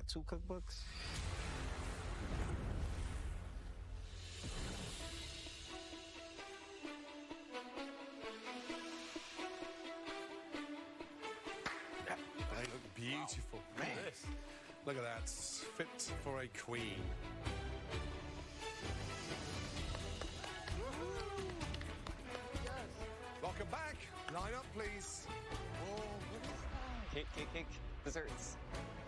got 2 cookbooks? They look beautiful. Wow. Look at this. Look at that. It's fit for a queen. Welcome back. Line up, please. Cake. Desserts.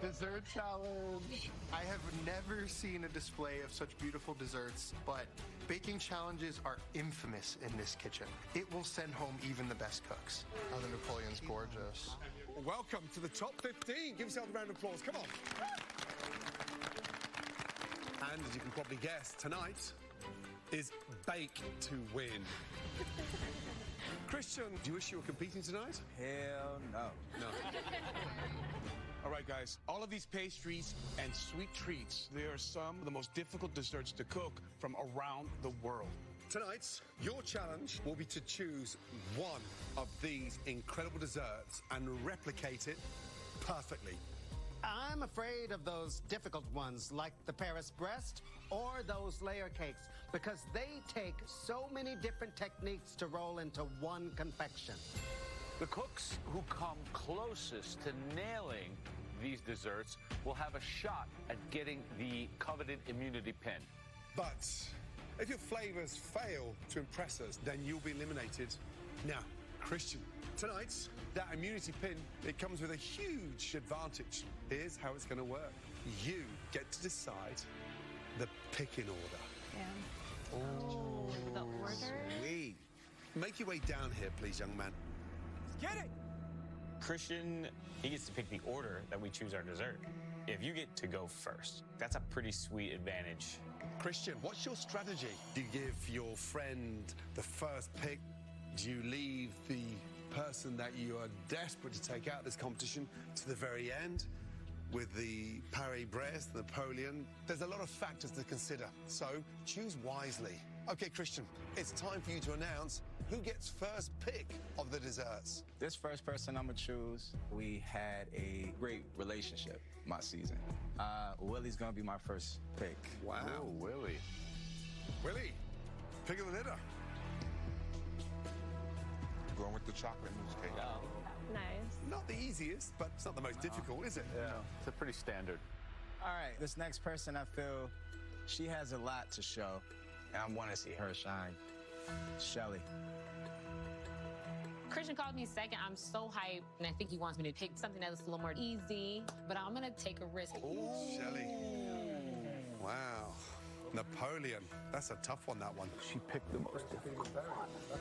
Dessert challenge. I have never seen a display of such beautiful desserts, but baking challenges are infamous in this kitchen. It will send home even the best cooks. Oh, the Napoleon's gorgeous. Welcome to the top 15. Give yourself a round of applause. Come on. And as you can probably guess, tonight is Bake to Win. Christian, do you wish you were competing tonight? Hell no. No. All right, guys, all of these pastries and sweet treats, they are some of the most difficult desserts to cook from around the world. Tonight, your challenge will be to choose one of these incredible desserts and replicate it perfectly. I'm afraid of those difficult ones like the Paris breast or those layer cakes because they take so many different techniques to roll into one confection. The cooks who come closest to nailing these desserts will have a shot at getting the coveted immunity pin. But if your flavors fail to impress us, then you'll be eliminated. Now, Christian, tonight, that immunity pin, it comes with a huge advantage. Here's how it's going to work. You get to decide the picking order. Yeah. Oh, the order? Sweet. Make your way down here, please, young man. Get it! Christian, he gets to pick the order that we choose our dessert. If you get to go first, that's a pretty sweet advantage. Christian, what's your strategy? Do you give your friend the first pick? Do you leave the person that you are desperate to take out of this competition to the very end with the Paris breast, Napoleon? There's a lot of factors to consider, so choose wisely. Okay, Christian, it's time for you to announce who gets first pick of the desserts. This first person I'm gonna choose, we had a great relationship my season. Willie's gonna be my first pick. Wow. Oh, Willie. Willie, pick of the litter. Going with the chocolate mousse cake. Nice. Not the easiest, but it's not the most difficult, is it? Yeah, it's a pretty standard. All right, this next person, I feel she has a lot to show, and I want to see her shine. Shelly. Christian called me second. I'm so hyped, and I think he wants me to pick something that's a little more easy, but I'm gonna take a risk. Ooh, Shelly. Wow. Napoleon. That's a tough one, that one. She picked the most difficult one.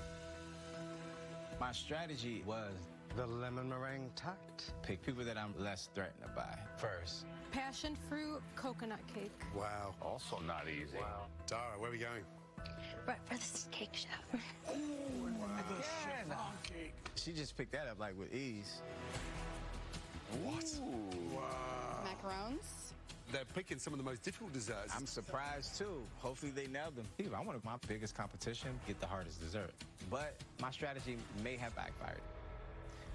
My strategy was The lemon meringue tart. pick people that I'm less threatened by first. Passion fruit coconut cake. Wow. Also not easy. Wow. Dara, where are we going? Right for the cake shop. She just picked that up like with ease. What? Wow. Macarons. They're picking some of the most difficult desserts. I'm surprised too. Hopefully they nailed them. I wanted my biggest competition, get the hardest dessert. But my strategy may have backfired.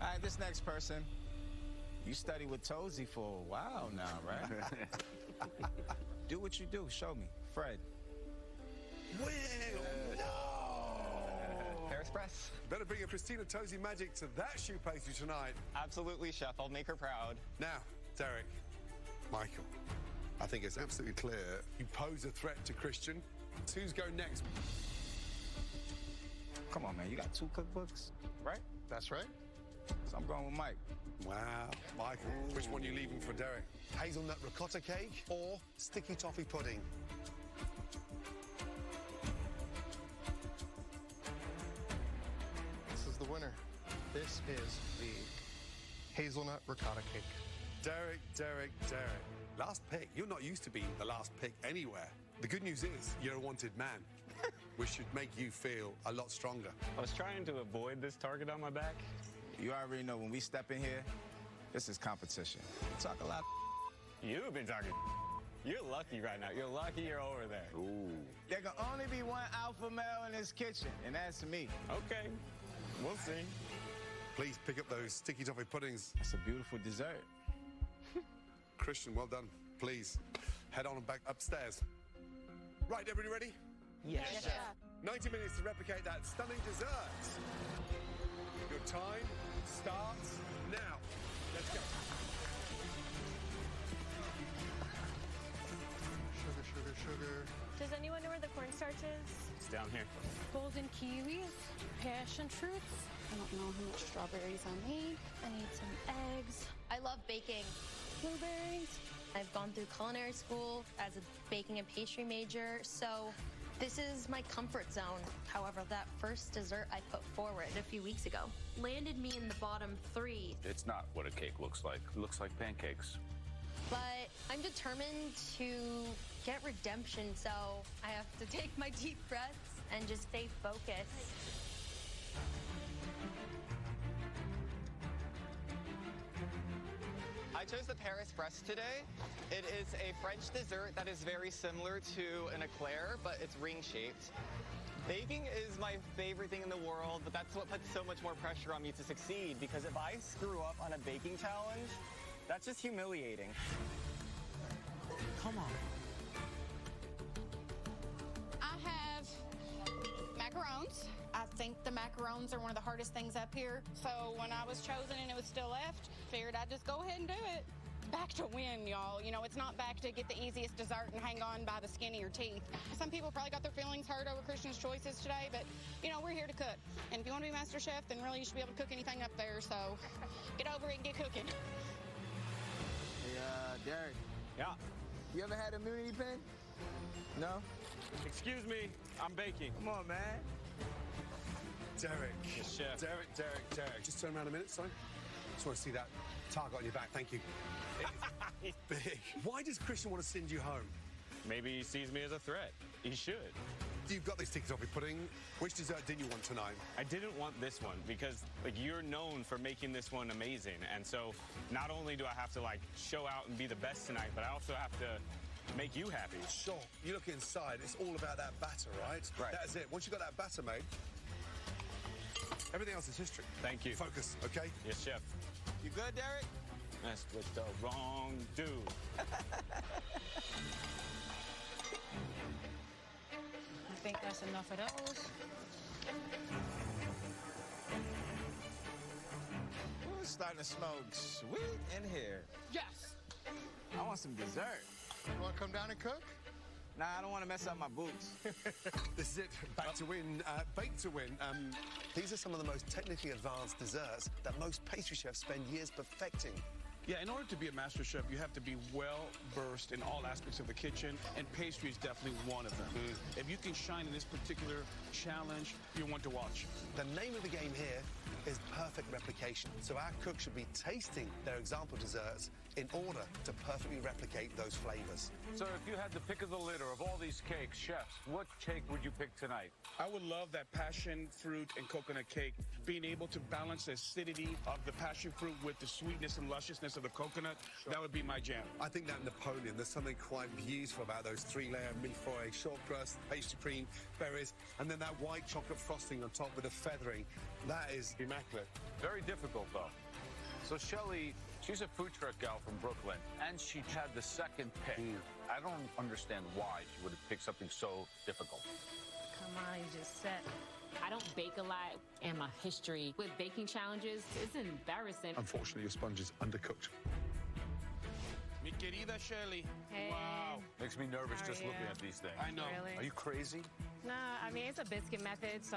All right, this next person, you studied with Tozy for a while now, right? Do what you do, show me. Fred. Will, no! Paris press. Better bring a Christina Tozy magic to that shoe pastry tonight. Absolutely, chef. I'll make her proud. Now, Derek, Michael, I think it's absolutely clear you pose a threat to Christian. Who's go next? Come on, man, you got 2 cookbooks, right? That's right. So I'm going with Mike. Wow, Michael, which one are you leaving for Derek? Hazelnut ricotta cake or sticky toffee pudding? This is the winner. This is the hazelnut ricotta cake. Derek. Last pick. You're not used to being the last pick anywhere. The good news is you're a wanted man, which should make you feel a lot stronger. I was trying to avoid this target on my back. You already know when we step in here, this is competition. We talk a lot. You've been talking. You're lucky right now. You're lucky you're over there. Ooh. There can only be one alpha male in this kitchen, and that's me. Okay, we'll see. Please pick up those sticky toffee puddings. That's a beautiful dessert. Christian, well done. please head on and back upstairs. Right, everybody ready? Yes, chef. 90 minutes to replicate that stunning dessert. Your time starts now. Let's go. Sugar, sugar, sugar. Does anyone know where the cornstarch is? It's down here. Golden kiwis, passion fruits. I don't know how much strawberries I need. I need some eggs. I love baking. Blueberries. I've gone through culinary school as a baking and pastry major, so this is my comfort zone. However, that first dessert I put forward a few weeks ago landed me in the bottom 3. It's not what a cake looks like. It looks like pancakes. But I'm determined to get redemption, so I have to take my deep breaths and just stay focused. I chose the Paris Brest today. It is a French dessert that is very similar to an eclair, but it's ring-shaped. Baking is my favorite thing in the world, but that's what puts so much more pressure on me to succeed, because if I screw up on a baking challenge, that's just humiliating. Come on. I have macarons. I think the macarons are one of the hardest things up here. So when I was chosen and it was still left, figured I'd just go ahead and do it. Back to win, y'all. You know, it's not back to get the easiest dessert and hang on by the skin of your teeth. Some people probably got their feelings hurt over Christian's choices today, but, you know, we're here to cook. And if you want to be MasterChef, then really you should be able to cook anything up there. So get over it and get cooking. Hey, Derek. Yeah. You ever had a immunity pen? No? Excuse me, I'm baking. Come on, man. Derek. Yes, chef. Derek. Just turn around a minute, sorry. Just want to see that target on your back. Thank you. It's big. Why does Christian want to send you home? Maybe he sees me as a threat. He should. You've got these tickets off your pudding. Which dessert didn't you want tonight? I didn't want this one because, like, you're known for making this one amazing. And so not only do I have to, like, show out and be the best tonight, but I also have to make you happy. Sure. You look inside, it's all about that batter, right? Right. That's it. Once you've got that batter made, everything else is history. Thank you. Focus, okay? Yes, chef. You good, Derek? That's with the wrong dude. I think that's enough of those. Ooh, it's starting to smell sweet in here. Yes. I want some dessert. You want to come down and cook? Nah, I don't want to mess up my boots. This is it. Back to win. Bake to win. These are some of the most technically advanced desserts that most pastry chefs spend years perfecting. Yeah, in order to be a master chef, you have to be well-versed in all aspects of the kitchen, and pastry is definitely one of them. If you can shine in this particular challenge, you're one to watch. The name of the game here is perfect replication. So our cook should be tasting their example desserts in order to perfectly replicate those flavors. So if you had the pick of the litter of all these cakes, chefs, what cake would you pick tonight? I would love that passion fruit and coconut cake, being able to balance the acidity of the passion fruit with the sweetness and lusciousness of the coconut. Sure. That would be my jam. I think that Napoleon, there's something quite beautiful about those 3-layer millefeuille, short crust, pastry cream, berries, and then that white chocolate frosting on top with the feathering. That is immaculate. Very difficult, though. So Shelley, she's a food truck gal from Brooklyn, and she had the second pick. I don't understand why she would have picked something so difficult. Come on, you just said. I don't bake a lot, and my history with baking challenges is embarrassing. Unfortunately, your sponge is undercooked. Mi querida Shelley. Hey. Wow. Makes me nervous How just are looking you? at these things. I know. Really? Are you crazy? Nah, I mean, it's a biscuit method, so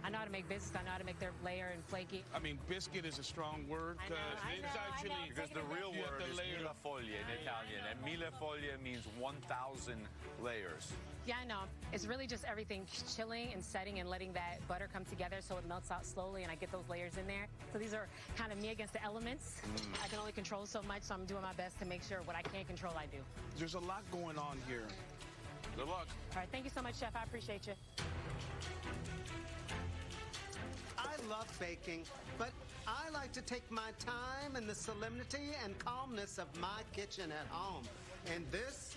I know how to make biscuits. I know how to make their layer and flaky. I mean, biscuit is a strong word I know, I it's know, I actually know. Because the real You have word to is layer- millefeuille in Italian, and millefeuille means 1,000 layers. Yeah, I know. It's really just everything chilling and setting and letting that butter come together so it melts out slowly and I get those layers in there. So these are kind of me against the elements. I can only control so much, so I'm doing my best to make sure what I can't control, I do. There's a lot going on here. Good luck. All right, thank you so much, Chef. I appreciate you. I love baking, but I like to take my time in the solemnity and calmness of my kitchen at home. And this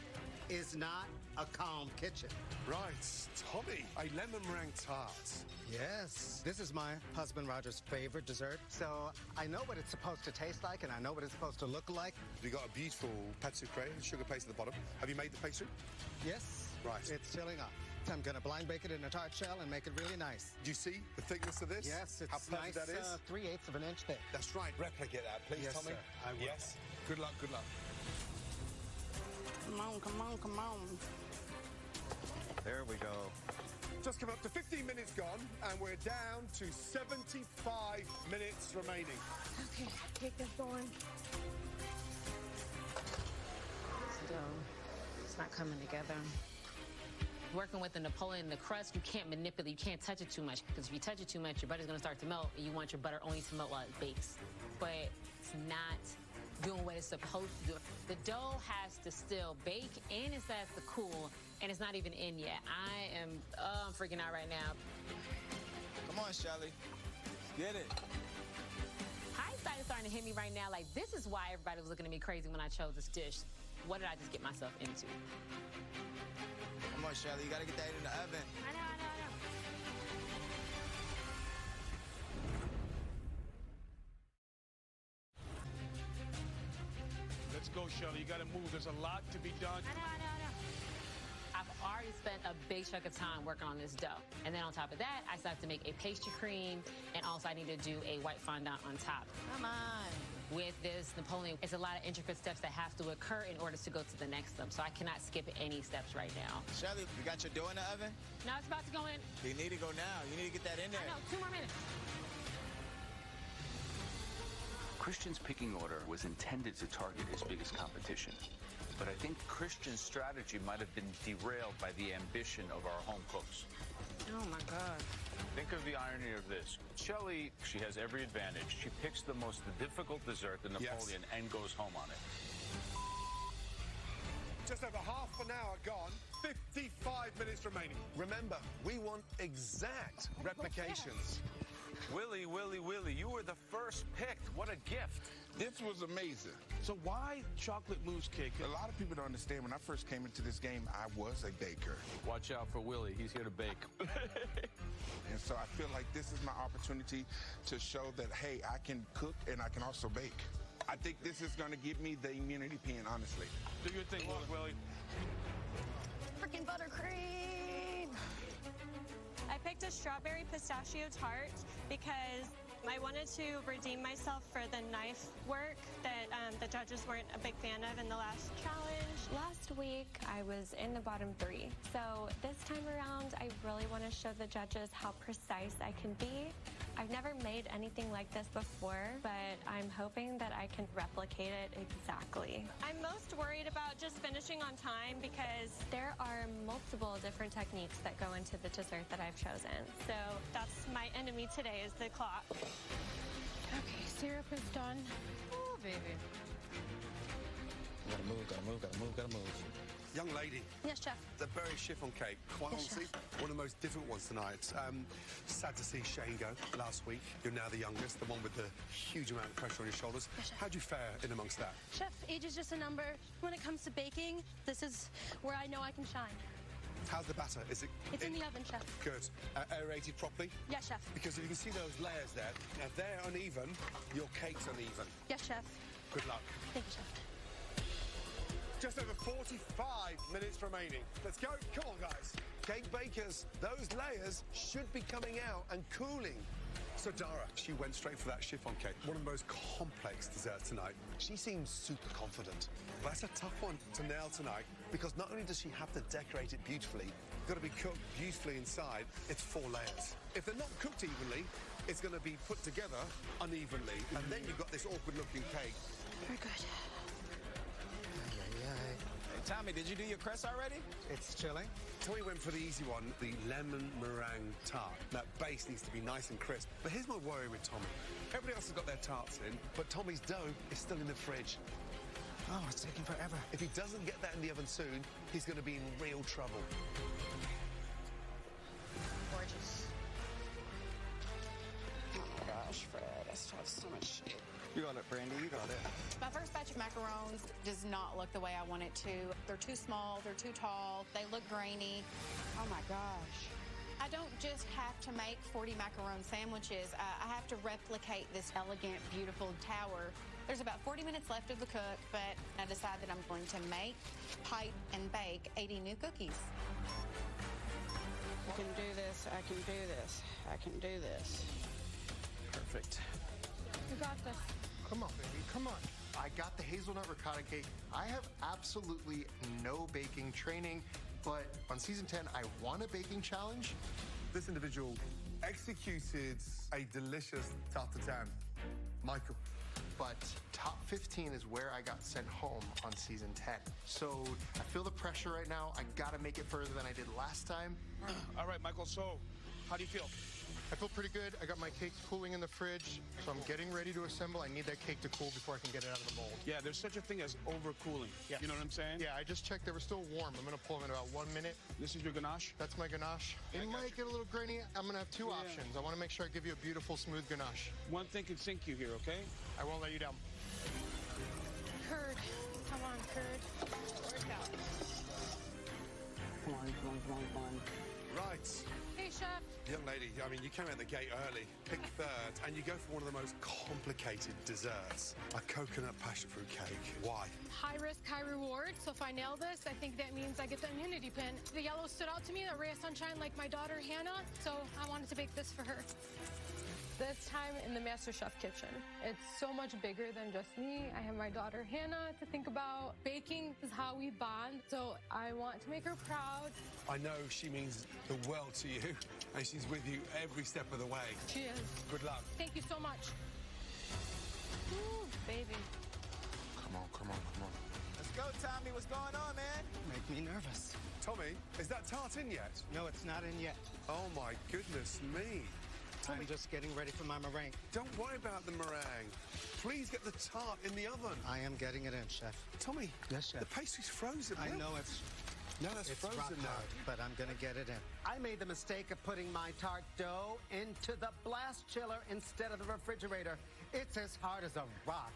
is not a calm kitchen. Right, Tommy, a lemon meringue tart. Yes, this is my husband Roger's favorite dessert, so I know what it's supposed to taste like and I know what it's supposed to look like. You've got a beautiful pâte sucrée, sugar paste at the bottom. Have you made the pastry? Yes. Right. It's chilling up. I'm going to blind bake it in a tart shell and make it really nice. Do you see the thickness of this? Yes, it's how perfect nice, that is? 3/8 of an inch thick. That's right. Replicate that, please, Yes, Tommy. sir, I will. Yes. Good luck, good luck. Come on, come on, come on. There we go. Just come up to 15 minutes gone, and we're down to 75 minutes remaining. Okay, take this going. It's not coming together. Working with the Napoleon, the crust, you can't manipulate, you can't touch it too much, because if you touch it too much, your butter's gonna start to melt, and you want your butter only to melt while it bakes. But it's not doing what it's supposed to do. The dough has to still bake, and it has to cool, and it's not even in yet. I'm freaking out right now. Come on, Shelly. Get it. Hindsight is starting to hit me right now. Like, this is why everybody was looking at me crazy when I chose this dish. What did I just get myself into? Come on, Shelly. You gotta get that in the oven. I know. Let's go, Shelly. You got to move. There's a lot to be done. I know. I've already spent a big chunk of time working on this dough. And then on top of that, I still have to make a pastry cream, and also I need to do a white fondant on top. Come on. With this Napoleon, it's a lot of intricate steps that have to occur in order to go to the next step. So I cannot skip any steps right now. Shelly, you got your dough in the oven? Now it's about to go in. You need to go now. You need to get that in there. I know, 2 more minutes. Christian's picking order was intended to target his biggest competition. But I think Christian's strategy might have been derailed by the ambition of our home cooks. Oh, my God. Think of the irony of this. Shelley, she has every advantage. She picks the most difficult dessert, the Napoleon, and goes home on it. Just over half an hour gone, 55 minutes remaining. Remember, we want exact replications. Willie, you were the first picked. What a gift. This was amazing. So why chocolate mousse cake? A lot of people don't understand. When I first came into this game, I was a baker. Watch out for Willie. He's here to bake. And so I feel like this is my opportunity to show that, hey, I can cook and I can also bake. I think this is going to give me the immunity pin, honestly. Do your thing, Willie. Freaking buttercream! I picked a strawberry pistachio tart because I wanted to redeem myself for the knife work that the judges weren't a big fan of in the last challenge. Last week, I was in the bottom 3. So this time around, I really want to show the judges how precise I can be. I've never made anything like this before, but I'm hoping that I can replicate it exactly. I'm most worried about just finishing on time because there are multiple different techniques that go into the dessert that I've chosen. So that's my enemy today, is the clock. Okay, syrup is done. Oh, baby. Gotta move. Young lady, Yes, chef. the berry chiffon cake, quite Yes, honestly, one of the most difficult ones tonight. Sad to see Shane go last week. You're now the youngest, the one with the huge amount of pressure on your shoulders. Yes, chef. How'd you fare in amongst that? Chef, age is just a number. When it comes to baking, this is where I know I can shine. How's the batter? Is it? It's in the oven, chef. Good. Aerated properly? Yes, chef. Because if you can see those layers there, if they're uneven, your cake's uneven. Yes, chef. Good luck. Thank you, chef. Just over 45 minutes remaining. Let's go. Come on, guys. Cake bakers, those layers should be coming out and cooling. So Dara, she went straight for that chiffon cake, one of the most complex desserts tonight. She seems super confident. But that's a tough one to nail tonight because not only does she have to decorate it beautifully, it's got to be cooked beautifully inside. It's 4 layers. If they're not cooked evenly, it's going to be put together unevenly. And then you've got this awkward-looking cake. Very good. Hey, Tommy, did you do your crust already? It's chilling. Tommy went for the easy one, the lemon meringue tart. That base needs to be nice and crisp. But here's my worry with Tommy. Everybody else has got their tarts in, but Tommy's dough is still in the fridge. Oh, it's taking forever. If he doesn't get that in the oven soon, he's going to be in real trouble. Oh my gosh, Fred, I still have so much shit. You got it, Brandy. You got it. My first batch of macarons does not look the way I want it to. They're too small, they're too tall, they look grainy. Oh my gosh. I don't just have to make 40 macaron sandwiches. I have to replicate this elegant, beautiful tower. There's about 40 minutes left of the cook, but I decided that I'm going to make, pipe, and bake 80 new cookies. I can do this, I can do this, I can do this. Perfect. You got this. Come on, baby, come on. I got the hazelnut ricotta cake. I have absolutely no baking training, but on season 10, I won a baking challenge. This individual executed a delicious tartare. Michael. But top 15 is where I got sent home on season 10. So I feel the pressure right now. I gotta make it further than I did last time. All right, Michael, so how do you feel? I feel pretty good. I got my cakes cooling in the fridge, so I'm getting ready to assemble. I need that cake to cool before I can get it out of the mold. Yeah, there's such a thing as overcooling. Yes. You know what I'm saying? Yeah, I just checked. They were still warm. I'm going to pull them in about 1 minute. This is your ganache? That's my ganache. It might get a little grainy. I'm going to have two options. I want to make sure I give you a beautiful, smooth ganache. One thing can sink you here, okay? I won't let you down. Curd. Come on, curd. Work out. Come on. Right. Hey, chef. Young lady, I mean, you came out the gate early, picked third, and you go for one of the most complicated desserts, a coconut passion fruit cake. Why? High risk, high reward. So if I nail this, I think that means I get the immunity pin. The yellow stood out to me, a ray of sunshine like my daughter Hannah, so I wanted to bake this for her. This time in the MasterChef kitchen. It's so much bigger than just me. I have my daughter Hannah to think about. Baking is how we bond, so I want to make her proud. I know she means the world to you, and she's with you every step of the way. She is. Good luck. Thank you so much. Ooh, baby. Come on. Let's go, Tommy. What's going on, man? Make me nervous. Tommy, is that tart in yet? No, it's not in yet. Oh my goodness me. I'm just getting ready for my meringue. Don't worry about the meringue. Please get the tart in the oven. I am getting it in, chef. Tommy. Yes, chef. The pastry's frozen. I know it's... No, that's it's frozen rock now. hard, but I'm going to get it in. I made the mistake of putting my tart dough into the blast chiller instead of the refrigerator. It's as hard as a rock.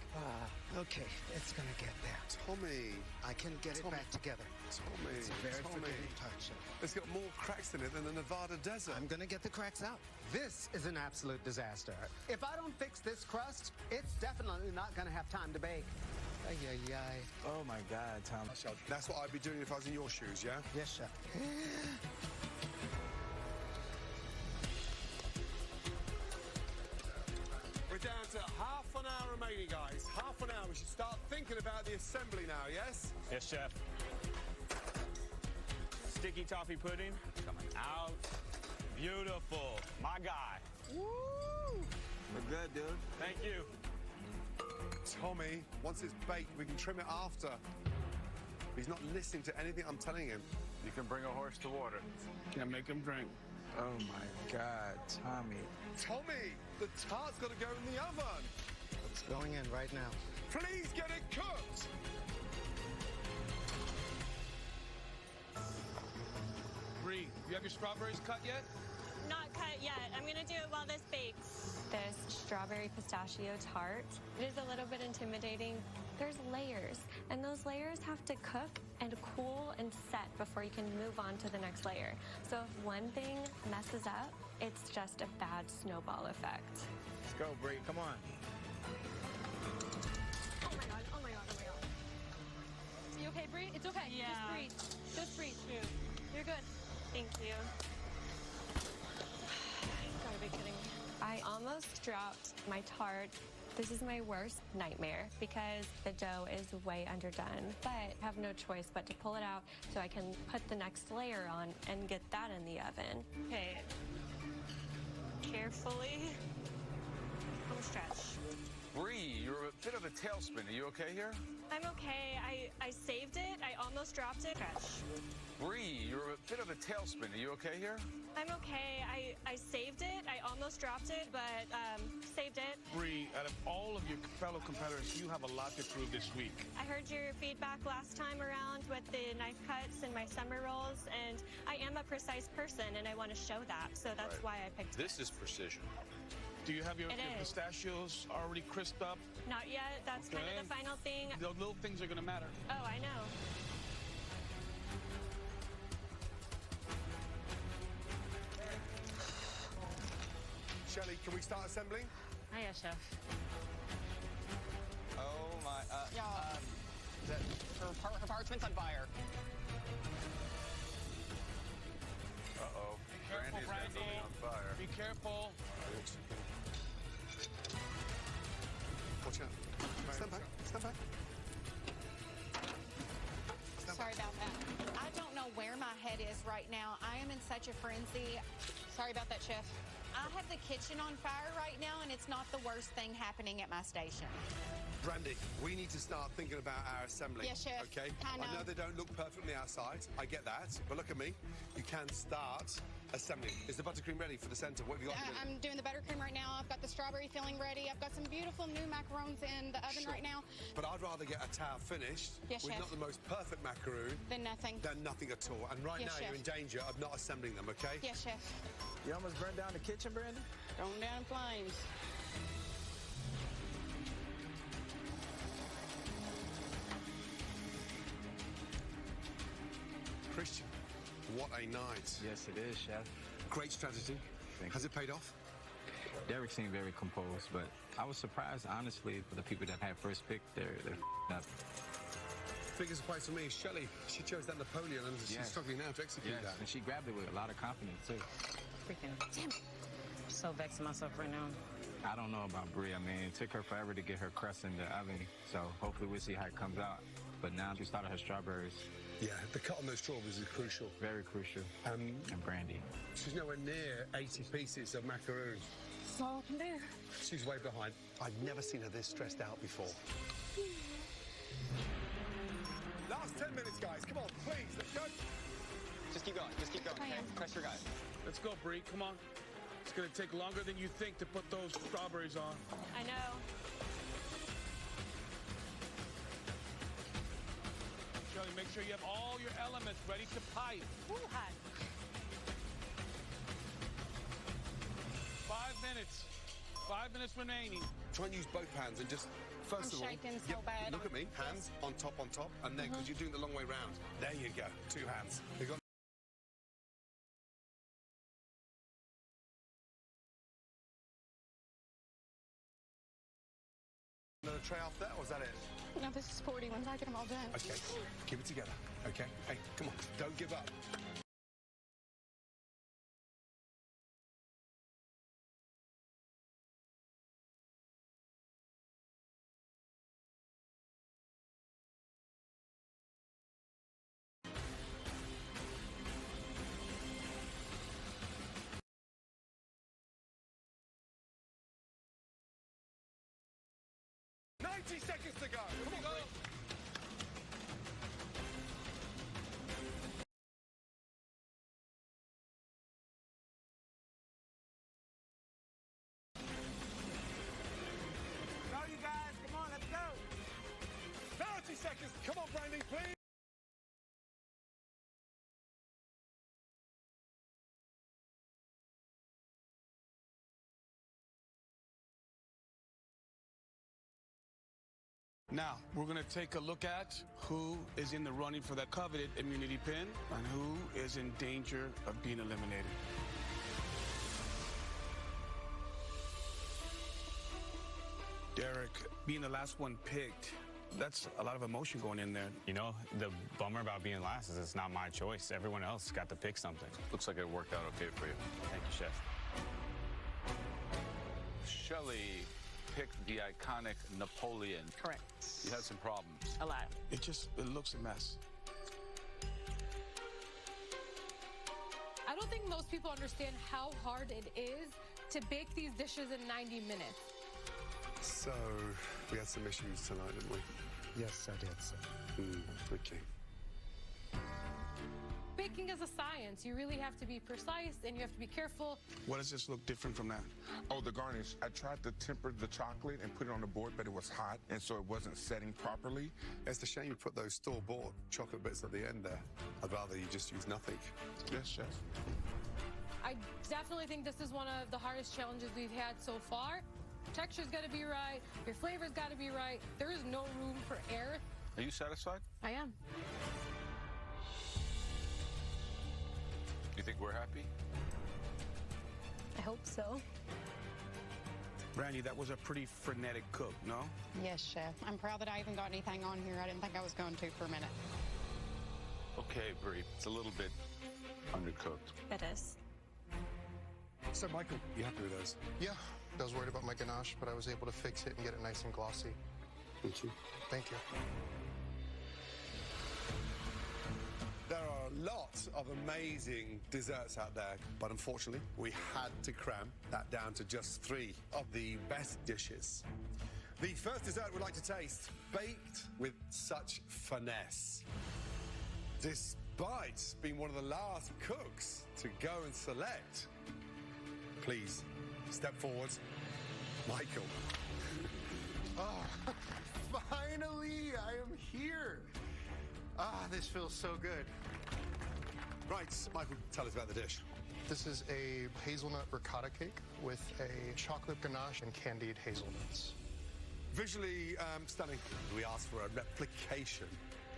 Okay, it's going to get there. Tommy. I can get it back together. Tommy. It's a very forgiving tart, chef. It's got more cracks in it than the Nevada desert. I'm going to get the cracks out. This is an absolute disaster. If I don't fix this crust, it's definitely not going to have time to bake. Ay, ay, ay. Oh, my God, Tom. That's what I'd be doing if I was in your shoes, yeah? Yes, chef. We're down to half an hour remaining, guys. Half an hour. We should start thinking about the assembly now, yes? Yes, chef. Sticky toffee pudding coming out. Beautiful. My guy. Woo! We're good, dude. Thank you. Tommy, once it's baked, we can trim it after. He's not listening to anything I'm telling him. You can bring a horse to water. Can't make him drink. Oh, my God, Tommy. Tommy, the tart's got to go in the oven. It's going in right now. Please get it cooked. Bree, you have your strawberries cut yet? Not cut yet. I'm gonna do it while this bakes. This strawberry pistachio tart, it is a little bit intimidating. There's layers, and those layers have to cook and cool and set before you can move on to the next layer. So if one thing messes up, it's just a bad snowball effect. Let's go, Bree. Come on. Oh my God, oh my God, oh my God. You okay, Bree? It's okay. Yeah. Just breathe. Just breathe. Shoot. You're good. Thank you. You gotta be kidding me. I almost dropped my tart. This is my worst nightmare because the dough is way underdone, but I have no choice but to pull it out so I can put the next layer on and get that in the oven. Okay. Carefully. Home stretch. Bree, you're a bit of a tailspin. Are you okay here? I'm okay. I saved it. I almost dropped it. Stretch. Bree, you're a bit of a tailspin. Are you okay here? I'm okay. I saved it. I almost dropped it, but saved it. Bree, out of all of your fellow competitors, you have a lot to prove this week. I heard your feedback last time around with the knife cuts and my summer rolls, and I am a precise person, and I want to show that, so that's why I picked This is precision. Do you have your It is. pistachios already crisped up? Not yet. That's kind of the final thing. The little things are going to matter. Oh, I know. Shelley, can we start assembling? Hiya, chef. Oh my, her parchment's on fire. Uh-oh. Careful, Brandy's got something on fire. Be careful. Watch out. Stand back. Stand back. Sorry about that. I don't know where my head is right now. I am in such a frenzy. Sorry about that, Chef. I have the kitchen on fire right now, and it's not the worst thing happening at my station. Brandy, we need to start thinking about our assembly. Yes, Chef. Okay? I know. They don't look perfect on the outside. I get that. But look at me. You can start assembling. Is the buttercream ready for the center? What have you got? I'm doing the buttercream right now. I've got the strawberry filling ready. I've got some beautiful new macarons in the oven right now. But I'd rather get a tower finished Yes, with Chef. not the most perfect macaroon Than nothing. than nothing at all. And right Yes, now Chef. you're in danger of not assembling them, okay? Yes, Chef. You almost burned down the kitchen, Brandon? Going down in flames. Christian, what a night. Yes, it is, chef. Great strategy. Has it paid off? Derek seemed very composed, but I was surprised, honestly, for the people that had first pick. They're up. Biggest surprise for me is Shelley. She chose that Napoleon and she's struggling now to execute that. And she grabbed it with a lot of confidence, too. Freaking. Damn. I'm so vexed with myself right now. I don't know about Brie. I mean, it took her forever to get her crust in the oven, so hopefully we'll see how it comes out. But now she started her strawberries. Yeah, the cut on those strawberries is crucial. Very crucial. And brandy. She's nowhere near 80 pieces of macaroons. That's all I can do. She's way behind. I've never seen her this stressed out before. Last 10 minutes, guys. Come on, please, let's go. Just keep going. Just keep going. Okay? Press your guys. Let's go, Brie. Come on. It's going to take longer than you think to put those strawberries on. I know. Shelley, make sure you have all your elements ready to pipe. Ooh, hot. 5 minutes. 5 minutes remaining. Try and use both hands and just, first of all, shaking so bad. Look at me. Hands on top, and then, because you're doing the long way round. There you go. 2 hands. You got. Another tray off there, or is that it? No, this is 40 once I get them all done. Okay, keep it together, okay? Hey, come on, don't give up. Seconds to go. Come on, go. Go, you guys. Come on, let's go. 30 seconds. Come on, Brandy, please. Now, we're going to take a look at who is in the running for that coveted immunity pin and who is in danger of being eliminated. Derek, being the last one picked, that's a lot of emotion going in there. You know, the bummer about being last is it's not my choice. Everyone else got to pick something. Looks like it worked out okay for you. Thank you, Chef. Shelley picked the iconic Napoleon. Correct. You had some problems. A lot. It looks a mess. I don't think most people understand how hard it is to bake these dishes in 90 minutes. So, we had some issues tonight, didn't we? Yes, I did, sir. Okay. Baking is a science. You really have to be precise and you have to be careful. What does this look different from that? Oh, the garnish. I tried to temper the chocolate and put it on the board, but it was hot, and so it wasn't setting properly. It's a shame you put those store-bought chocolate bits at the end there. I'd rather you just use nothing. Yes, Chef. I definitely think this is one of the hardest challenges we've had so far. Texture's got to be right. Your flavor's got to be right. There is no room for error. Are you satisfied? I am. You think we're happy? I hope so. Randy, that was a pretty frenetic cook, no? Yes, Chef. I'm proud that I even got anything on here. I didn't think I was going to for a minute. Okay, Brie, it's a little bit undercooked. It is. So, Michael, you happy with those? Yeah, I was worried about my ganache, but I was able to fix it and get it nice and glossy. Thank you. Thank you. There are lots of amazing desserts out there, but unfortunately, we had to cram that down to just 3 of the best dishes. The first dessert we'd like to taste, baked with such finesse. Despite being one of the last cooks to go and select, please step forward, Michael. Oh, finally, I am here. Ah, this feels so good. Right, Michael, tell us about the dish. This is a hazelnut ricotta cake with a chocolate ganache and candied hazelnuts. Visually stunning. We asked for a replication,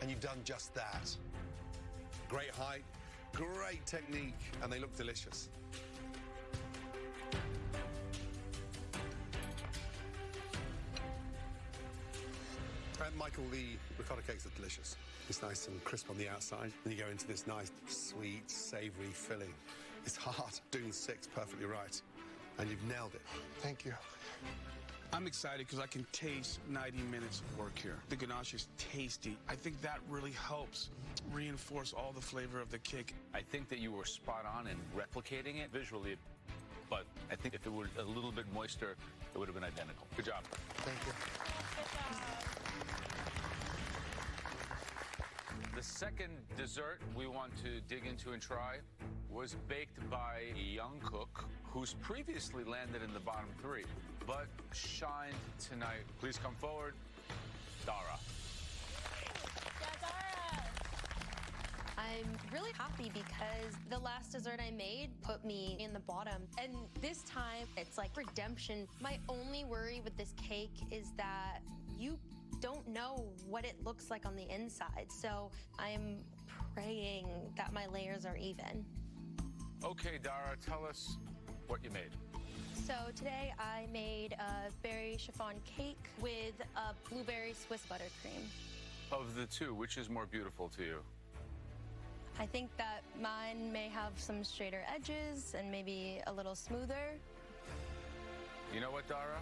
and you've done just that. Great height, great technique, and they look delicious. Michael, the ricotta cakes are delicious. It's nice and crisp on the outside. Then you go into this nice, sweet, savory filling. It's hard doing 6 perfectly right, and you've nailed it. Thank you. I'm excited because I can taste 90 minutes of work here. The ganache is tasty. I think that really helps reinforce all the flavor of the cake. I think that you were spot on in replicating it visually, but I think if it were a little bit moister, it would have been identical. Good job. Thank you. The second dessert we want to dig into and try was baked by a young cook who's previously landed in the bottom 3, but shined tonight. Please come forward, Dara. I'm really happy because the last dessert I made put me in the bottom. And this time, it's like redemption. My only worry with this cake is that you don't know what it looks like on the inside. So I'm praying that my layers are even. Okay, Dara, tell us what you made. So today I made a berry chiffon cake with a blueberry Swiss buttercream. Of the 2, which is more beautiful to you? I think that mine may have some straighter edges and maybe a little smoother. You know what, Dara?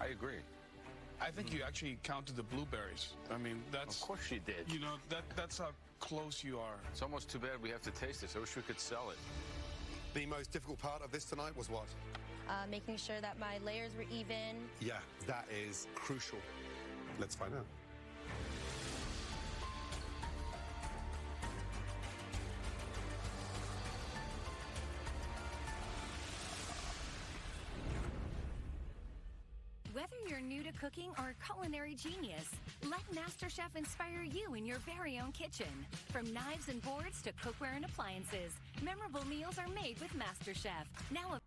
I agree. I think you actually counted the blueberries. I mean, that's... Of course she did. You know, that's how close you are. It's almost too bad we have to taste this. I wish we could sell it. The most difficult part of this tonight was what? Making sure that my layers were even. Yeah, that is crucial. Let's find out. Whether you're new to cooking or a culinary genius, let MasterChef inspire you in your very own kitchen. From knives and boards to cookware and appliances, memorable meals are made with MasterChef. Now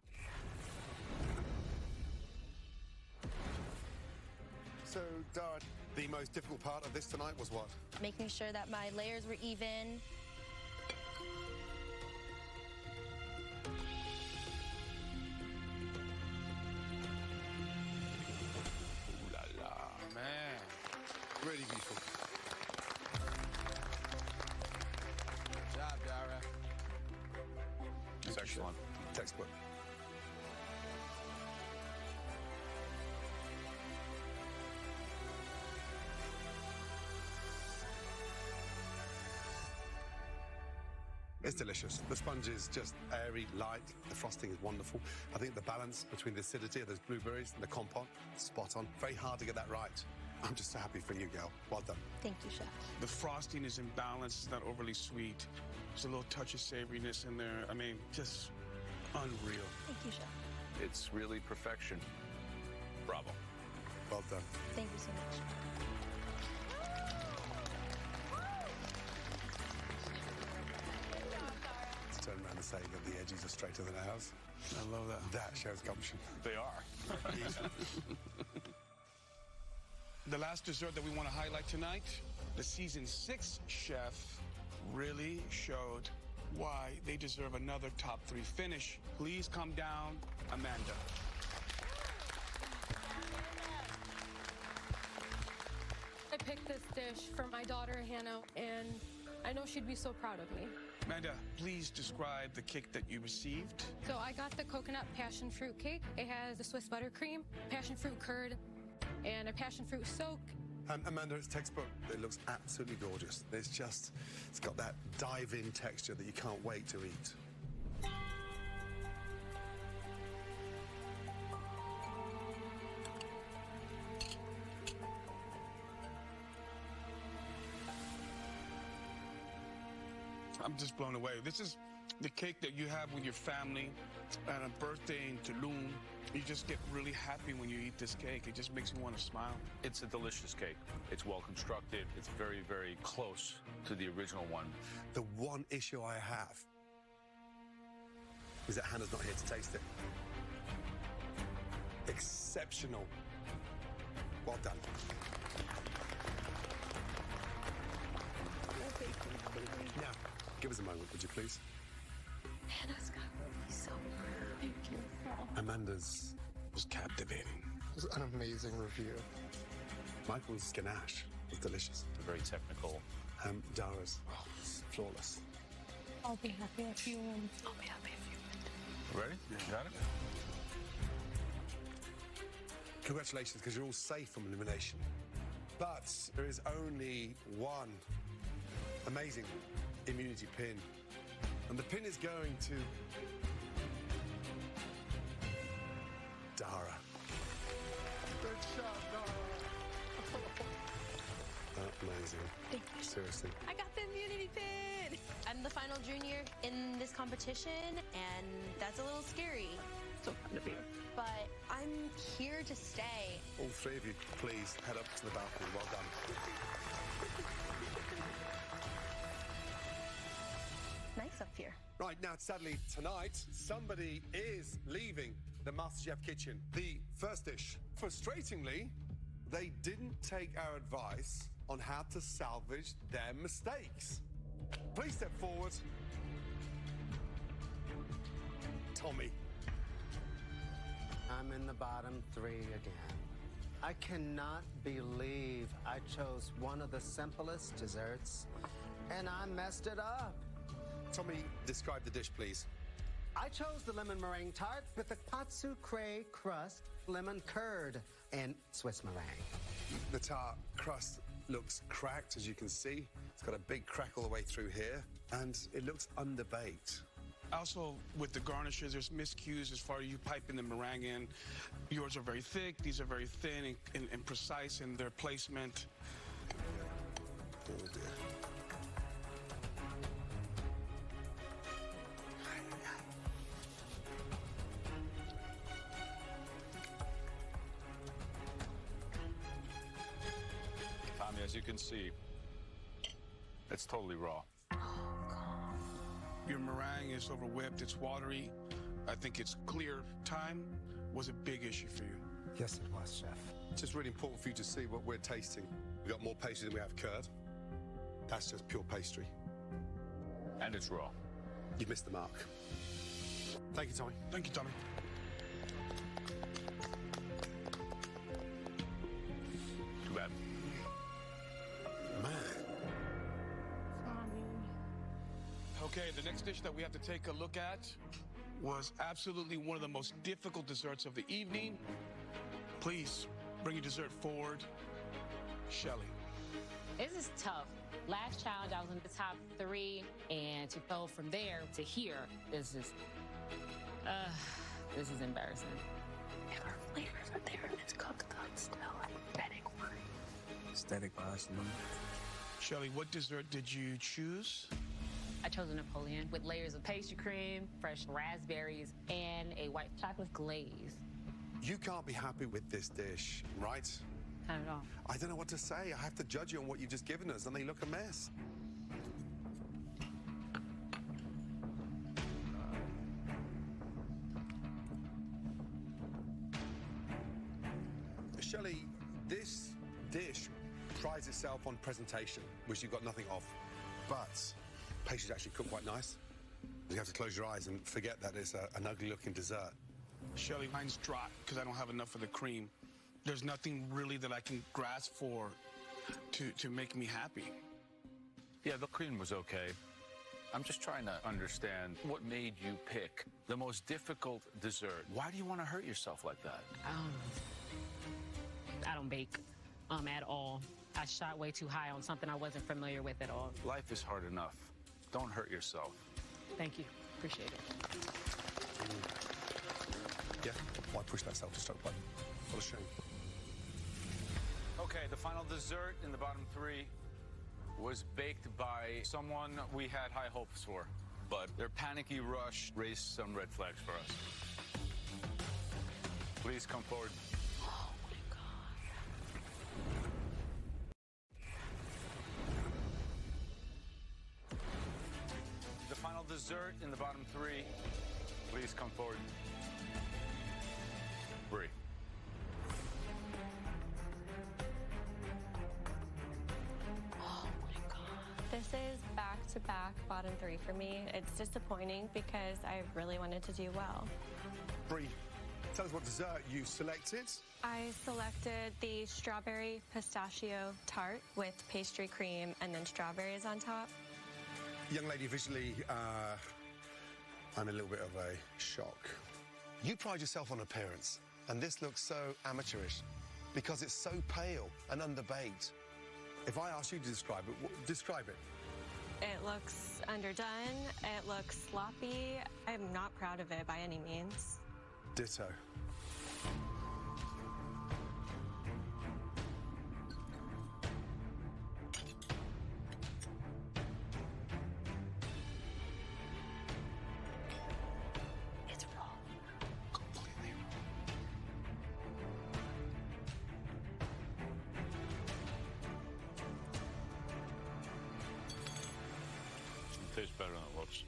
So, Dara, the most difficult part of this tonight was what? Making sure that my layers were even. Ooh la la, man. Really beautiful. Good job, Dara. It's excellent. Textbook. It's delicious. The sponge is just airy, light. The frosting is wonderful. I think the balance between the acidity of those blueberries and the compote, spot on. Very hard to get that right. I'm just so happy for you, girl. Well done. Thank you, Chef. The frosting is in balance. It's not overly sweet. There's a little touch of savoriness in there. I mean, just unreal. Thank you, Chef. It's really perfection. Bravo. Well done. Thank you so much. Let's turn around to say that the edges are straighter than ours. I love that. That shows gumption. They are. The last dessert that we want to highlight tonight, the season 6 chef really showed why they deserve another top 3 finish. Please come down, Amanda. I picked this dish for my daughter Hannah, and I know she'd be so proud of me. Amanda, please describe the cake that you received. So I got the coconut passion fruit cake. It has a Swiss buttercream, passion fruit curd, and a passion fruit soak. Amanda, it's textbook. It looks absolutely gorgeous. It's got that dive-in texture that you can't wait to eat. I'm just blown away. This is the cake that you have with your family at a birthday in Tulum. You just get really happy when you eat this cake. It just makes you want to smile. It's a delicious cake. It's well constructed. It's very, very close to the original one. The one issue I have is that Hannah's not here to taste it. Exceptional. Well done. Now, give us a moment, would you please? Hannah's got me so beautiful. Amanda's was captivating. It was an amazing review. Michael's ganache was delicious. Very technical. Dara's flawless. I'll be happy if you win. I'll be happy if you win. Ready? Got it? Congratulations, because you're all safe from elimination. But there is only one amazing immunity pin. And the pin is going to Dara. Good shot, Dara. Amazing. Thank you. Seriously. I got the immunity pin. I'm the final junior in this competition, and that's a little scary. So fun to be. But I'm here to stay. All 3 of you, please head up to the balcony. Well done. Nice up here. Right, now, sadly, tonight, somebody is leaving the MasterChef kitchen. The first dish. Frustratingly, they didn't take our advice on how to salvage their mistakes. Please step forward. Tommy. I'm in the bottom 3 again. I cannot believe I chose one of the simplest desserts, and I messed it up. Tommy, describe the dish, please. I chose the lemon meringue tart with the pâte sucrée crust, lemon curd, and Swiss meringue. The tart crust looks cracked, as you can see. It's got a big crack all the way through here, and it looks underbaked. Also, with the garnishes, there's miscues as far as you piping the meringue in. Yours are very thick, these are very thin and precise in their placement. Oh, dear. Tommy, as you can see, it's totally raw. Your meringue is over whipped, it's watery. I think it's clear. Time was a big issue for you. Yes, it was, Chef. It's just really important for you to see what we're tasting. We've got more pastry than we have curd. That's just pure pastry. And it's raw. You've missed the mark. Thank you, Tommy. Thank you, Tommy. Too bad. Man. Okay, the next dish that we have to take a look at was absolutely one of the most difficult desserts of the evening. Please bring your dessert forward. Shelly. This is tough. Last challenge, I was in the top 3, and to go from there to here is just, this is embarrassing. If our flavors are there and it's cooked up still, I'm betting wine. Aesthetic bias. Shelly, what dessert did you choose? I chose a Napoleon with layers of pastry cream, fresh raspberries, and a white chocolate glaze. You can't be happy with this dish, right? Not at all. I don't know what to say. I have to judge you on what you've just given us, and they look a mess. Shelley, this dish prides itself on presentation, which you've got nothing of. But pastries actually cook quite nice. You have to close your eyes and forget that it's an ugly-looking dessert. Shelley, mine's dry because I don't have enough of the cream. There's nothing really that I can grasp for to make me happy. Yeah, the cream was okay. I'm just trying to understand what made you pick the most difficult dessert. Why do you want to hurt yourself like that? I don't bake at all. I shot way too high on something I wasn't familiar with at all. Life is hard enough. Don't hurt yourself. Thank you. Appreciate it. Yeah, why push that self-destruct button? What a shame. Okay, the final dessert in the bottom three was baked by someone we had high hopes for, but their panicky rush raised some red flags for us. Please come forward. Oh my God. The final dessert in the bottom three, please come forward. Brie. This is back-to-back bottom three for me. It's disappointing because I really wanted to do well. Brie, tell us what dessert you selected. I selected the strawberry pistachio tart with pastry cream and then strawberries on top. Young lady, visually, I'm a little bit of a shock. You pride yourself on appearance, and this looks so amateurish because it's so pale and underbaked. If I ask you to describe it, describe it. It looks underdone. It looks sloppy. I'm not proud of it by any means. Ditto. It's raw. Completely raw. It tastes better than it looks.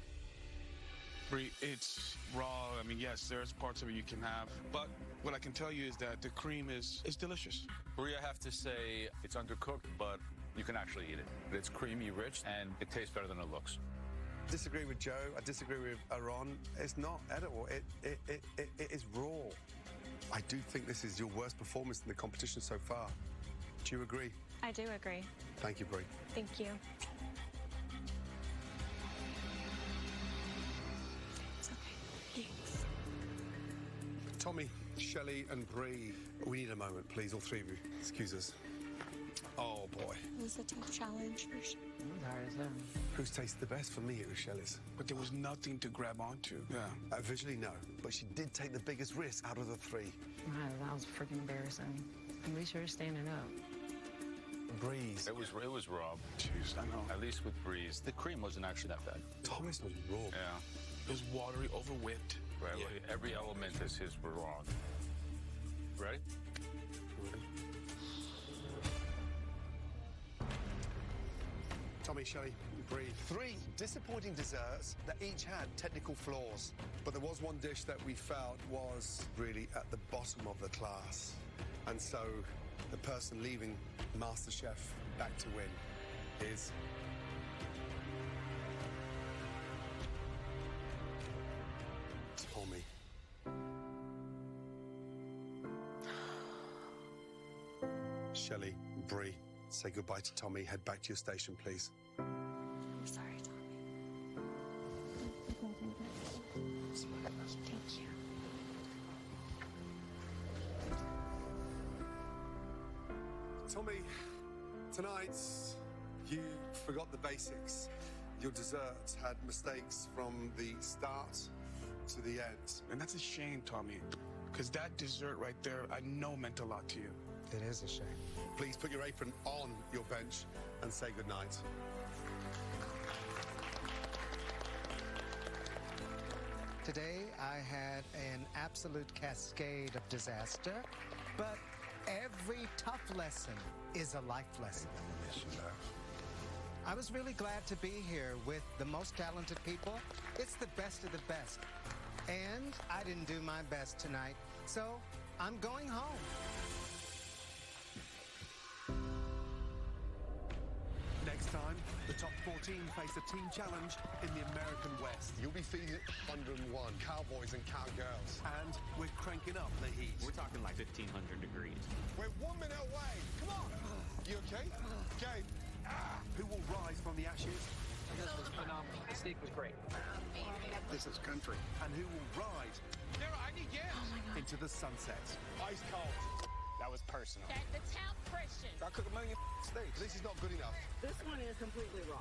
Brie, it's raw. I mean, yes, there's parts of it you can have, but what I can tell you is that the cream is delicious. Brie, I have to say it's undercooked, but you can actually eat it. It's creamy, rich, and it tastes better than it looks. Disagree with Joe. I disagree with Aaron. It's not edible. It is raw. I do think this is your worst performance in the competition so far. Do you agree? I do agree. Thank you, Brie. Thank you. It's okay. Thanks. Tommy, Shelley, and Brie, we need a moment, please, all three of you. Excuse us. Oh, boy. It was a tough challenge for sure. Who's tasted the best? For me, it was Shelley's. But there was nothing to grab onto. Yeah. Visually, no. But she did take the biggest risk out of the three. That was freaking embarrassing. At least you're standing up. Breeze. It was raw. Jeez, I know. At least with Breeze. The cream wasn't actually that bad. Thomas was raw. Yeah. It was watery, overwhipped. Right. Yeah. Every element is his raw. Ready? Tommy, Shelley, Brie. Three disappointing desserts that each had technical flaws. But there was one dish that we felt was really at the bottom of the class. And so the person leaving MasterChef Back to win is... Tommy. Shelley, Brie, say goodbye to Tommy. Head back to your station, please. I'm sorry, Tommy. Thank you. Tommy, tonight you forgot the basics. Your desserts had mistakes from the start to the end. And that's a shame, Tommy, because that dessert right there, I know meant a lot to you. It is a shame. Please put your apron on your bench and say goodnight. Today, I had an absolute cascade of disaster, but every tough lesson is a life lesson. Yes, you know. I was really glad to be here with the most talented people. It's the best of the best. And I didn't do my best tonight, so I'm going home. 14 face a team challenge in the American West. You'll be feeding 101 cowboys and cowgirls. And we're cranking up the heat. We're talking like 1,500 degrees. We're 1 minute away. Come on. You okay? Gabe. Who will rise from the ashes? This was phenomenal. The steak was great. This is country. And who will ride into the sunset? Ice cold. That was personal. That's the top Christian. I cook a million steaks. This is not good enough. This one is completely raw.